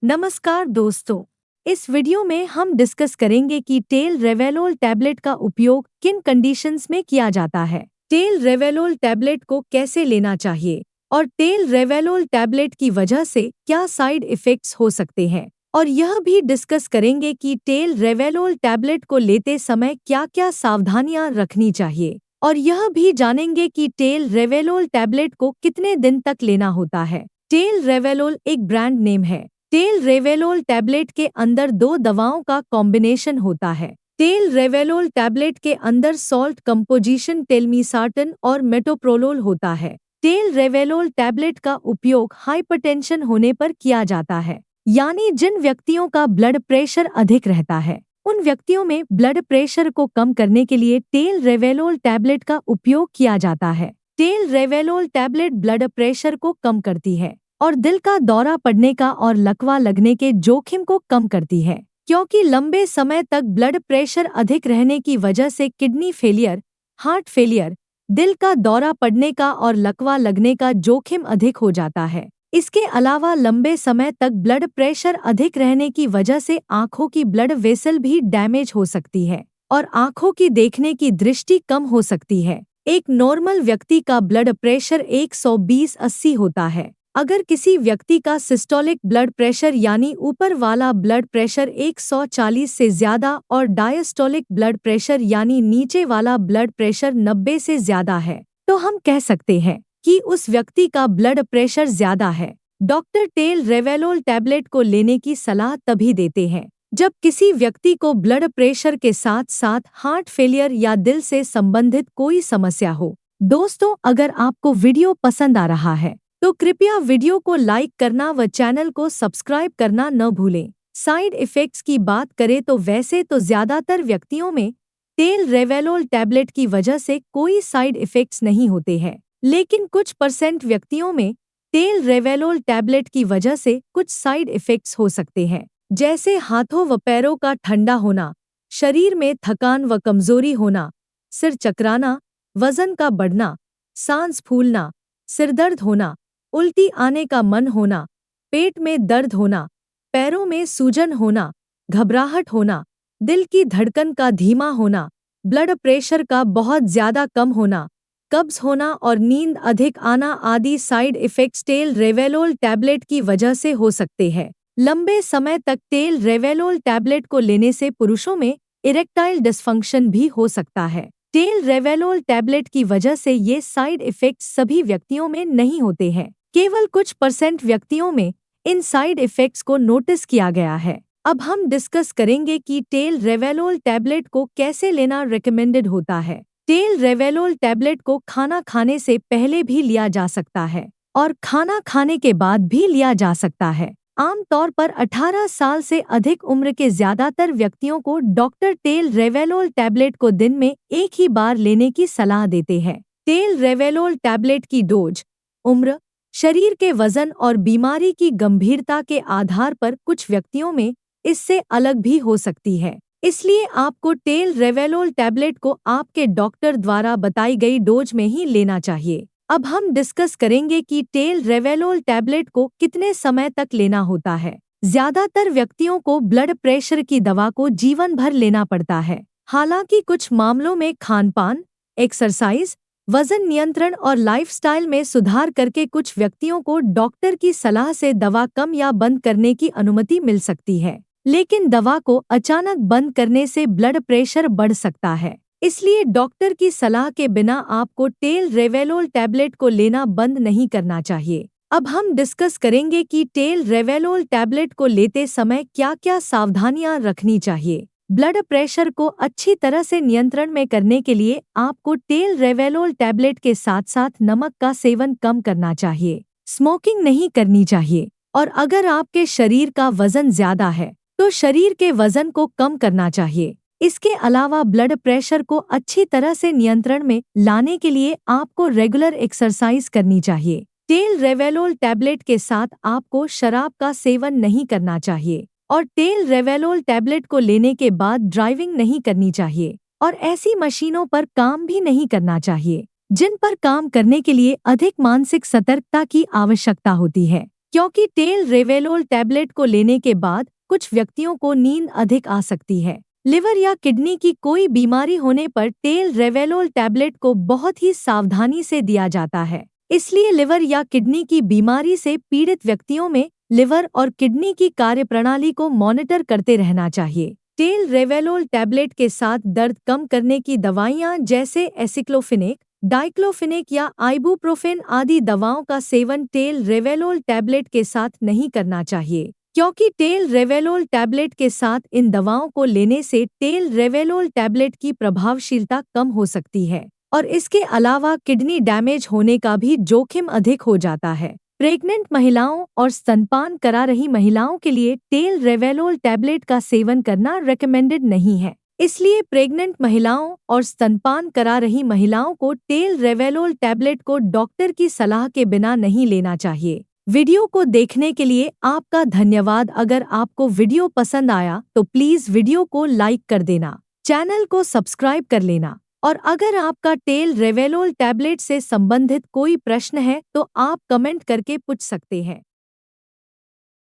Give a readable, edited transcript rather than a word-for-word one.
नमस्कार दोस्तों। इस वीडियो में हम डिस्कस करेंगे कि टेल रेवेलोल टैबलेट का उपयोग किन कंडीशंस में किया जाता है, टेल रेवेलोल टैबलेट को कैसे लेना चाहिए और टेल रेवेलोल टैबलेट की वजह से क्या साइड इफ़ेक्ट्स हो सकते हैं। और यह भी डिस्कस करेंगे कि टेल रेवेलोल टैबलेट को लेते समय क्या-क्या सावधानियां रखनी चाहिए और यह भी जानेंगे कि टेल रेवेलोल टैबलेट को कितने दिन तक लेना होता है। टेल रेवेलोल एक ब्रांड नेम है। टेल रेवेलोल टैबलेट के अंदर दो दवाओं का कॉम्बिनेशन होता है। टेल रेवेलोल टैबलेट के अंदर सॉल्ट कंपोजिशन टेलमीसार्टन और मेटोप्रोलोल होता है। टेल रेवेलोल टैबलेट का उपयोग हाइपरटेंशन होने पर किया जाता है, यानी जिन व्यक्तियों का ब्लड प्रेशर अधिक रहता है उन व्यक्तियों में ब्लड प्रेशर को कम करने के लिए टेल रेवेलोल टैबलेट का उपयोग किया जाता है। टेल रेवेलोल टैबलेट ब्लड प्रेशर को कम करती है और दिल का दौरा पड़ने का और लकवा लगने के जोखिम को कम करती है, क्योंकि लंबे समय तक ब्लड प्रेशर अधिक रहने की वजह से किडनी फेलियर, हार्ट फेलियर, दिल का दौरा पड़ने का और लकवा लगने का जोखिम अधिक हो जाता है। इसके अलावा लंबे समय तक ब्लड प्रेशर अधिक रहने की वजह से आँखों की ब्लड वेसल भी डैमेज हो सकती है और आँखों की देखने की दृष्टि कम हो सकती है। एक नॉर्मल व्यक्ति का ब्लड प्रेशर 120/80 होता है। अगर किसी व्यक्ति का सिस्टोलिक ब्लड प्रेशर यानी ऊपर वाला ब्लड प्रेशर 140 से ज्यादा और डायस्टोलिक ब्लड प्रेशर यानी नीचे वाला ब्लड प्रेशर 90 से ज्यादा है, तो हम कह सकते हैं कि उस व्यक्ति का ब्लड प्रेशर ज्यादा है। डॉक्टर टेल रेवेलोल टैबलेट को लेने की सलाह तभी देते हैं जब किसी व्यक्ति को ब्लड प्रेशर के साथ साथ हार्ट फेलियर या दिल से संबंधित कोई समस्या हो। दोस्तों, अगर आपको वीडियो पसंद आ रहा है तो कृपया वीडियो को लाइक करना व चैनल को सब्सक्राइब करना न भूलें। साइड इफ़ेक्ट्स की बात करें तो वैसे तो ज़्यादातर व्यक्तियों में टेल रेवेलोल टैबलेट की वजह से कोई साइड इफ़ेक्ट्स नहीं होते हैं, लेकिन कुछ % व्यक्तियों में टेल रेवेलोल टैबलेट की वजह से कुछ साइड इफ़ेक्ट्स हो सकते हैं, जैसे हाथों व पैरों का ठंडा होना, शरीर में थकान व कमजोरी होना, सिर चकराना, वजन का बढ़ना, सांस फूलना, सिरदर्द होना, उल्टी आने का मन होना, पेट में दर्द होना, पैरों में सूजन होना, घबराहट होना, दिल की धड़कन का धीमा होना, ब्लड प्रेशर का बहुत ज्यादा कम होना, कब्ज होना और नींद अधिक आना आदि साइड इफ़ेक्ट्स टेल रेवेलोल टैबलेट की वजह से हो सकते हैं। लंबे समय तक टेल रेवेलोल टैबलेट को लेने से पुरुषों में इरेक्टाइल डिसफंक्शन भी हो सकता है। टेल रेवेलोल टैबलेट की वजह से ये साइड इफ़ेक्ट्स सभी व्यक्तियों में नहीं होते हैं, केवल कुछ % व्यक्तियों में इन साइड इफ़ेक्ट्स को नोटिस किया गया है। अब हम डिस्कस करेंगे कि टेल रेवेलोल टैबलेट को कैसे लेना रिकमेंडेड होता है। टेल रेवेलोल टैबलेट को खाना खाने से पहले भी लिया जा सकता है और खाना खाने के बाद भी लिया जा सकता है। आमतौर पर 18 साल से अधिक उम्र के ज्यादातर व्यक्तियों को डॉक्टर टेल रेवेलोल टैबलेट को दिन में एक ही बार लेने की सलाह देते हैं। टेल रेवेलोल टैबलेट की डोज, उम्र, शरीर के वजन और बीमारी की गंभीरता के आधार पर कुछ व्यक्तियों में इससे अलग भी हो सकती है। इसलिए आपको टेल रेवेलोल टैबलेट को आपके डॉक्टर द्वारा बताई गई डोज में ही लेना चाहिए। अब हम डिस्कस करेंगे कि टेल रेवेलोल टैबलेट को कितने समय तक लेना होता है। ज्यादातर व्यक्तियों को ब्लड प्रेशर की दवा को जीवन भर लेना पड़ता है। हालांकि कुछ मामलों में खानपान, एक्सरसाइज, वजन नियंत्रण और लाइफस्टाइल में सुधार करके कुछ व्यक्तियों को डॉक्टर की सलाह से दवा कम या बंद करने की अनुमति मिल सकती है, लेकिन दवा को अचानक बंद करने से ब्लड प्रेशर बढ़ सकता है। इसलिए डॉक्टर की सलाह के बिना आपको टेल रेवेलोल टैबलेट को लेना बंद नहीं करना चाहिए। अब हम डिस्कस करेंगे कि टेल रेवेलोल टैबलेट को लेते समय क्या-क्या सावधानियां रखनी चाहिए। ब्लड प्रेशर को अच्छी तरह से नियंत्रण में करने के लिए आपको टेल रेवेलोल टैबलेट के साथ साथ नमक का सेवन कम करना चाहिए, स्मोकिंग नहीं करनी चाहिए और अगर आपके शरीर का वजन ज्यादा है तो शरीर के वजन को कम करना चाहिए। इसके अलावा ब्लड प्रेशर को अच्छी तरह से नियंत्रण में लाने के लिए आपको रेगुलर एक्सरसाइज करनी चाहिए। टेल रेवेलोल टैबलेट के साथ आपको शराब का सेवन नहीं करना चाहिए और टेल रेवेलोल टैबलेट को लेने के बाद ड्राइविंग नहीं करनी चाहिए और ऐसी मशीनों पर काम भी नहीं करना चाहिए जिन पर काम करने के लिए अधिक मानसिक सतर्कता की आवश्यकता होती है। क्योंकि टेल रेवेलोल टैबलेट को लेने के बाद कुछ व्यक्तियों को नींद अधिक आ सकती है। लिवर या किडनी की कोई बीमारी होने पर टेल रेवेलोल टैबलेट को बहुत ही सावधानी से दिया जाता है। इसलिए लिवर या किडनी की बीमारी से पीड़ित व्यक्तियों में लिवर और किडनी की कार्यप्रणाली को मॉनिटर करते रहना चाहिए। टेल रेवेलोल टैबलेट के साथ दर्द कम करने की दवाइयां जैसे एसिक्लोफिनेक, डाइक्लोफिनेक या आइबुप्रोफेन आदि दवाओं का सेवन टेल रेवेलोल टैबलेट के साथ नहीं करना चाहिए, क्योंकि टेल रेवेलोल टैबलेट के साथ इन दवाओं को लेने से टेल रेवेलोल टैबलेट की प्रभावशीलता कम हो सकती है और इसके अलावा किडनी डैमेज होने का भी जोखिम अधिक हो जाता है। प्रेग्नेंट महिलाओं और स्तनपान करा रही महिलाओं के लिए टेल रेवेलोल टैबलेट का सेवन करना रेकमेंडेड नहीं है। इसलिए प्रेग्नेंट महिलाओं और स्तनपान करा रही महिलाओं को टेल रेवेलोल टैबलेट को डॉक्टर की सलाह के बिना नहीं लेना चाहिए। वीडियो को देखने के लिए आपका धन्यवाद। अगर आपको वीडियो पसंद आया तो प्लीज वीडियो को लाइक कर देना, चैनल को सब्सक्राइब कर लेना और अगर आपका टेल रेवेलोल टैबलेट से संबंधित कोई प्रश्न है तो आप कमेंट करके पूछ सकते हैं।